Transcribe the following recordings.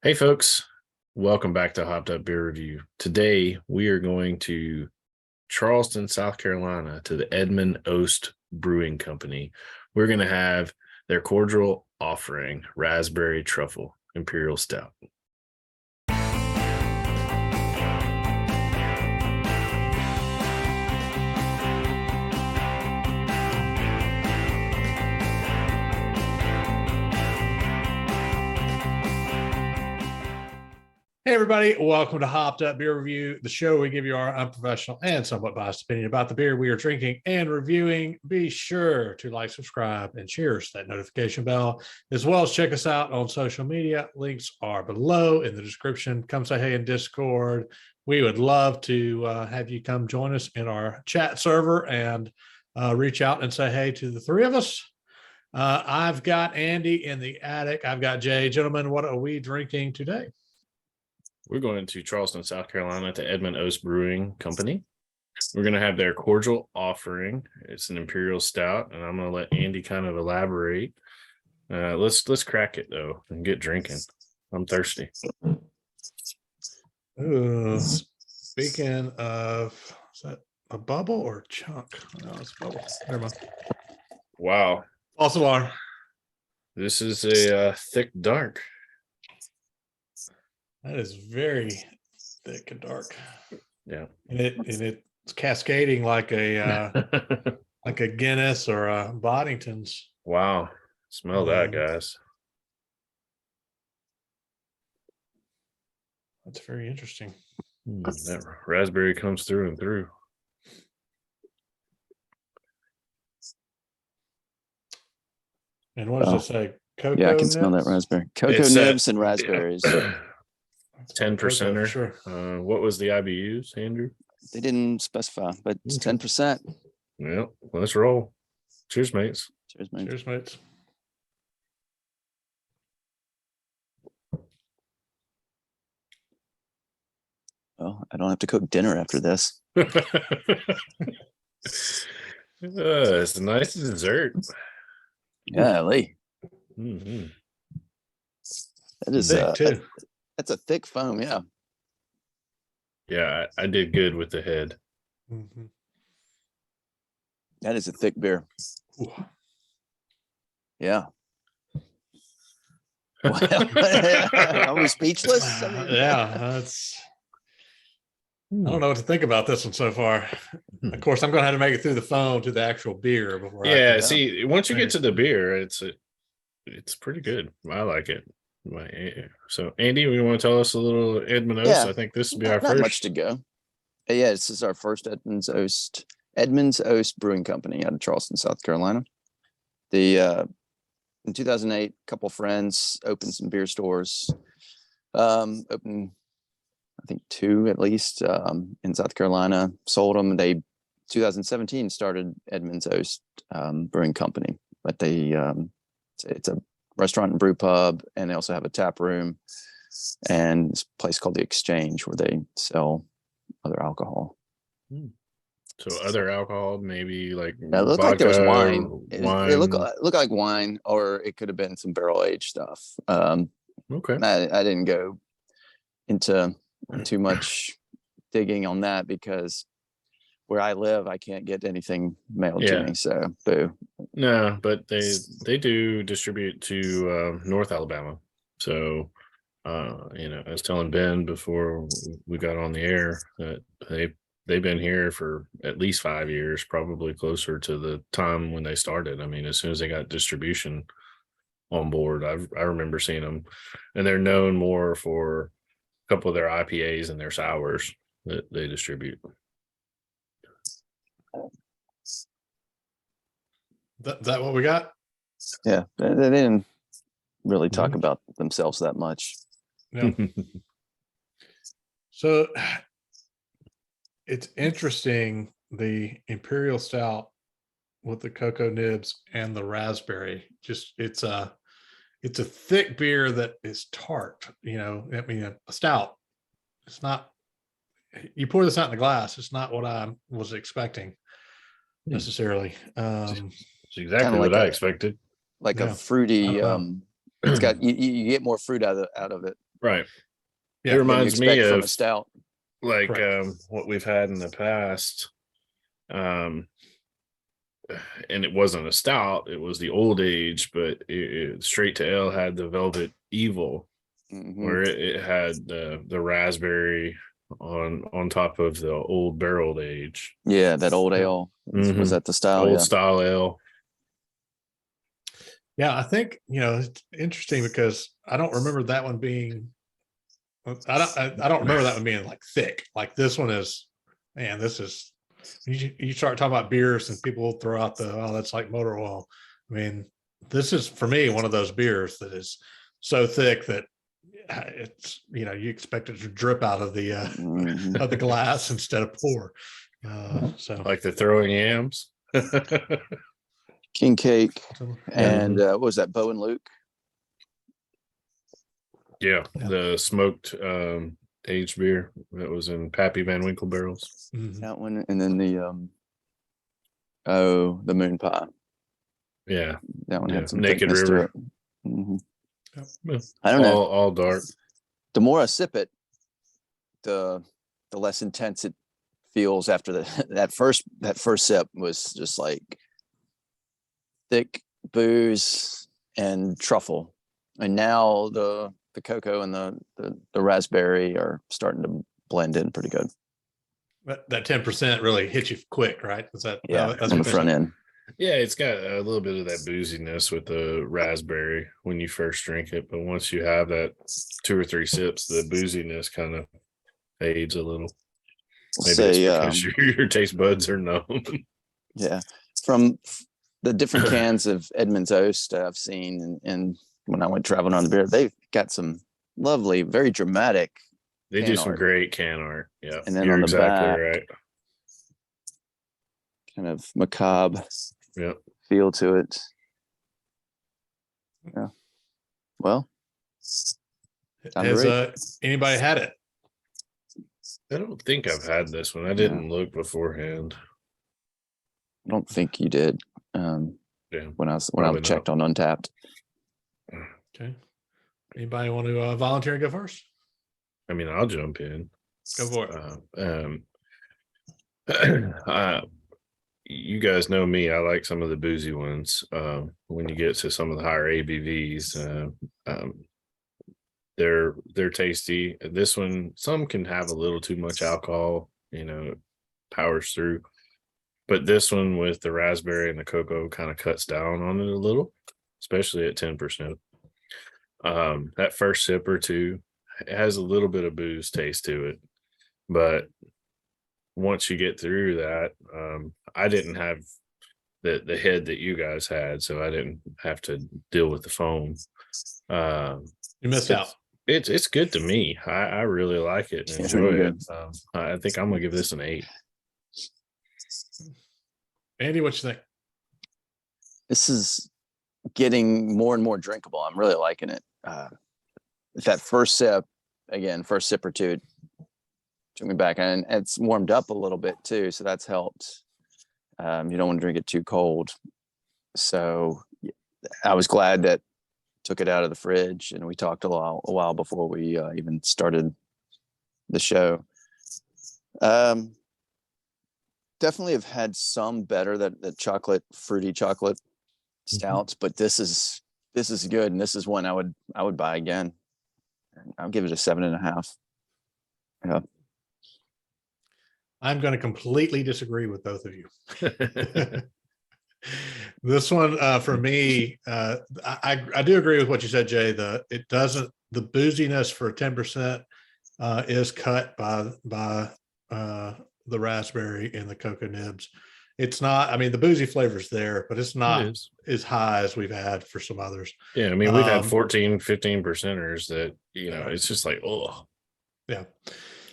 Hey folks, welcome back to Hopped Up Beer Review. Today we are going to Charleston, South Carolina to the Edmund Oast Brewing Company. We're going to have their cordial offering, Raspberry Truffle Imperial Stout. Hey, everybody. Welcome to Hopped Up Beer Review, the show where we give you our unprofessional and somewhat biased opinion about the beer we are drinking and reviewing. Be sure to like, subscribe, and cheers that notification bell, as well as check us out on social media. Links are below in the description. Come say hey in Discord. We would love to have you come join us in our chat server and reach out and say hey to the three of us. I've got Andy in the attic. I've got Jay. Gentlemen, what are we drinking today? We're going to Charleston, South Carolina to Edmund Oast Brewing Company. We're going to have their cordial offering. It's an Imperial Stout, and I'm going to let Andy kind of elaborate. Let's crack it, though, and get drinking. I'm thirsty. Ooh, speaking of, is that a bubble or a chunk? No, it's a bubble. Never mind. Wow. False alarm. This is a thick dark. That is very thick and dark. Yeah. And it's cascading like a like a Guinness or a Boddington's. Wow. Smell that, guys. That's very interesting. That raspberry comes through and through. And what does it say? Cocoa Yeah, I can nibs? smell that raspberry. Cocoa nibs and raspberries. 10%er. Sure. What was the IBUs, Andrew? They didn't specify, but it's 10%. Well, let's roll. Cheers, mates. Cheers, man. Cheers, mates. Well, I don't have to cook dinner after this. It's a nice dessert. Yeah, Lee. Mm-hmm. That is Thick, too. That's a thick foam. Yeah. Yeah, I did good with the head. Mm-hmm. That is a thick beer. Ooh. Yeah. Are we speechless? I mean, Yeah, that's. I don't know what to think about this one so far. Of course, I'm going to have to make it through the phone to the actual beer before. Yeah, see, once you get to the beer, it's pretty good. I like it. So, Andy, you want to tell us a little Edmund Oast? Yeah. I think this will be our not first. much to go. Yeah, this is our first Edmund's Oast Brewing Company out of Charleston, South Carolina. In 2008, a couple of friends opened some beer stores. Opened, I think, 2 at least in South Carolina. Sold them. They 2017 started Edmund's Oast Brewing Company, but it's a restaurant and brew pub, and they also have a tap room and this place called the Exchange where they sell other alcohol. So other alcohol, maybe like It looked vodka, like there was wine. It wine. looked like wine, or it could have been some barrel aged stuff. Okay. I didn't go into too much digging on that because where I live, I can't get anything mailed to me. So, boo. No, but they do distribute to North Alabama. So, I was telling Ben before we got on the air that they've been here for at least 5 years, probably closer to the time when they started. I mean, as soon as they got distribution on board, I remember seeing them, and they're known more for a couple of their IPAs and their sours that they distribute. That what we got? Yeah, they didn't really talk about themselves that much. No. So it's interesting, the Imperial Stout with the cocoa nibs and the raspberry. Just it's a thick beer that is tart. I mean, a stout. It's not. You pour this out in the glass. It's not what I was expecting necessarily. It's exactly what I expected. Like a fruity. It's got you get more fruit out of it Right. Yeah, It Than you reminds me expect from a of stout. like Correct. what we've had in the past. Um, and it wasn't a stout; it was the old age, but straight to ale had the Velvet Evil, Mhm. where it had the raspberry on top of the old barreled age. Yeah, that old Yeah. ale was Mhm. that the style? Old Yeah. style ale. Yeah, I think it's interesting because I don't remember that one being. I don't remember that one being like thick. Like this one is, man. This is you start talking about beers and people will throw out that's like motor oil. I mean, this is for me one of those beers that is so thick that it's you expect it to drip out of the Mhm. of the glass instead of pour. So Like the throwing yams. King Cake yeah, and what was that? Bo and Luke. Yeah, Yeah. the smoked aged beer that was in Pappy Van Winkle barrels. mhm. That one, and then the moon pie. Yeah, That one yeah. had some Naked thickness to River. it. Mhm. Yeah. I don't know. All dark. The more I sip it, the less intense it feels after that first sip was just like thick booze and truffle, and now the cocoa and the raspberry are starting to blend in pretty good. But that 10% really hits you quick, right? Is that Yeah, that's on the what you're front saying? end. Yeah, it's got a little bit of that booziness with the raspberry when you first drink it, but once you have that 2 or 3 sips, the booziness kind of fades a little. We'll Maybe it's say, because your taste buds are numb. yeah, from the different cans of Edmund's Oast I've seen, and when I went traveling on the beer, they've got some lovely, very dramatic They can do some art. great can art. Yeah, And then you're on the exactly back, right. kind of macabre Yeah. feel to it. Yeah. Well, time to Has rate. anybody had it? I don't think I've had this one. I No. didn't look beforehand. I don't think you did. Yeah. When I Probably checked on Untapped. Okay. Anybody want to volunteer and go first? I mean, I'll jump in. Go for it. You guys know me. I like some of the boozy ones. When you get to some of the higher ABVs, they're tasty. This one, some can have a little too much alcohol. Powers through. But this one with the raspberry and the cocoa kind of cuts down on it a little, especially at 10%. That first sip or two, it has a little bit of booze taste to it, but once you get through that, I didn't have the head that you guys had, so I didn't have to deal with the foam. You missed out. It's good to me. I really like it and Yeah, enjoy really it. I think I'm gonna give this an 8. Andy, what you think? This is getting more and more drinkable. I'm really liking it. That first sip or two, took me back, and it's warmed up a little bit too, so that's helped. You don't want to drink it too cold, so I was glad that took it out of the fridge, and we talked a while before we even started the show. Definitely have had some better that fruity chocolate stouts, but this is good, and this is one I would buy again. I'll give it a 7.5. Yeah. I'm going to completely disagree with both of you. This one for me, I do agree with what you said, Jay. The booziness for 10% is cut by the raspberry and the cocoa nibs. It's not, I mean, the boozy flavor's there, but it's not as high as we've had for some others. Yeah, I mean, we've had 14, 15%ers that, it's just like, oh. Yeah.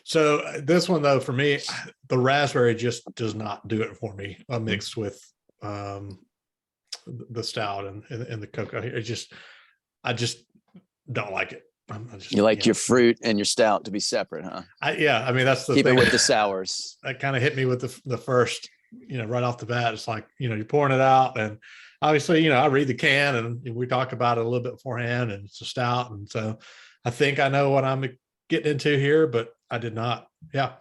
So this one, though, for me, the raspberry just does not do it for me, mixed with the stout and the cocoa. I just don't like it. You like your fruit and your stout to be separate, huh? I mean, that's the Keep thing. it with the sours. That kind of hit me with the first, right off the bat. It's like, you're pouring it out, and obviously, I read the can and we talk about it a little bit beforehand, and it's a stout. And so I think I know what I'm getting into here, but I did not. Yeah.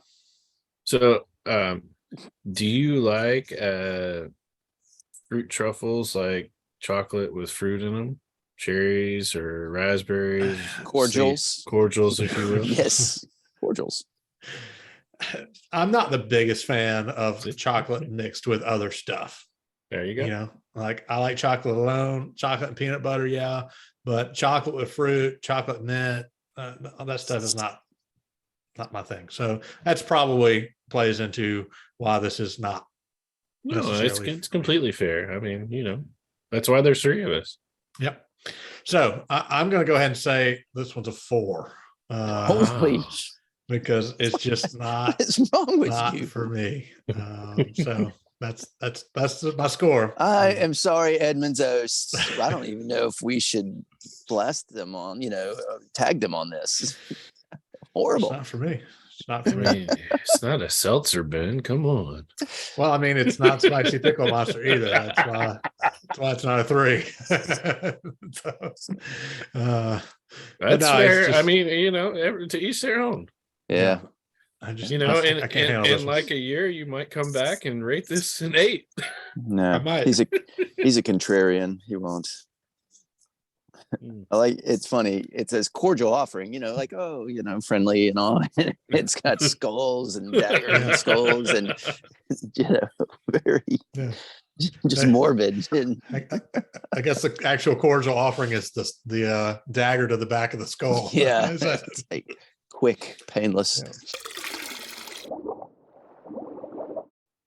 So, do you like fruit truffles, like chocolate with fruit in them, cherries or raspberries, Cordials. cordials, if you will? Yes, cordials. I'm not the biggest fan of chocolate mixed with other stuff. There you go. You know, like I like chocolate alone, chocolate and peanut butter, yeah, but chocolate with fruit, chocolate mint, all that stuff is not my thing. So that's probably plays into why this is not. No, it's completely fair. I mean, that's why there's three of us. Yep. So I'm going to go ahead and say this one's a 4. Holy, because it's just not what is wrong with you? for me. So that's my score. I am sorry, Edmund's Oast. I don't even know if we should blast them on, tag them on this. Horrible. It's not for me. It's not for me. It's not a seltzer, Ben. Come on. Well, I mean, it's not spicy pickle monster either. That's why it's not a 3. That's fair. Just, I mean, to each their own. Yeah. I just, in like a year, you might come back and rate this an 8. No, he's a contrarian. He won't. I like, it's funny. It says cordial offering, like, friendly and all. It's got skulls and daggers and skulls and, very just morbid. I guess the actual cordial offering is the dagger to the back of the skull. Yeah. It's like quick, painless. Yeah.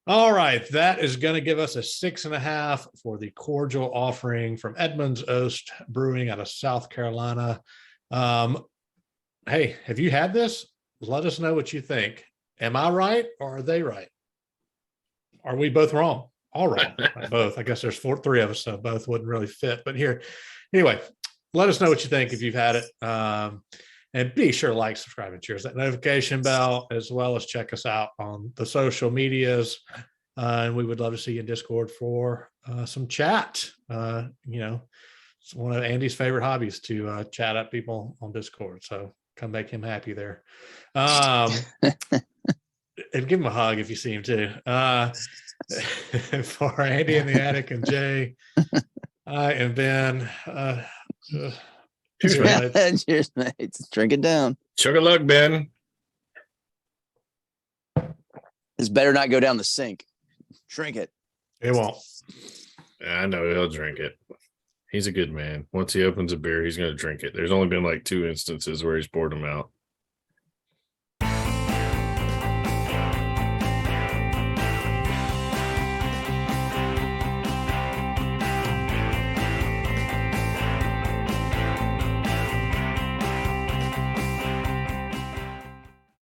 All right, that is going to give us a 6.5 for the cordial offering from Edmund's Oast Brewing out of South Carolina. Hey, have you had this? Let us know what you think. Am I right or are they right? Are we both wrong? All wrong. Both. I guess there's 3 of us, so both wouldn't really fit. But here, anyway, let us know what you think if you've had it. And be sure to like, subscribe, and cheers that notification bell, as well as check us out on the social medias. And we would love to see you in Discord for some chat. It's one of Andy's favorite hobbies to chat up people on Discord. So come make him happy there. And give him a hug if you see him too. For Andy in the attic and Jay, I am Ben. Cheers, mates. Drink it down. Chug a luck, Ben. This better not go down the sink. Drink it. It won't. I know he'll drink it. He's a good man. Once he opens a beer, he's going to drink it. There's only been like 2 instances where he's poured them out.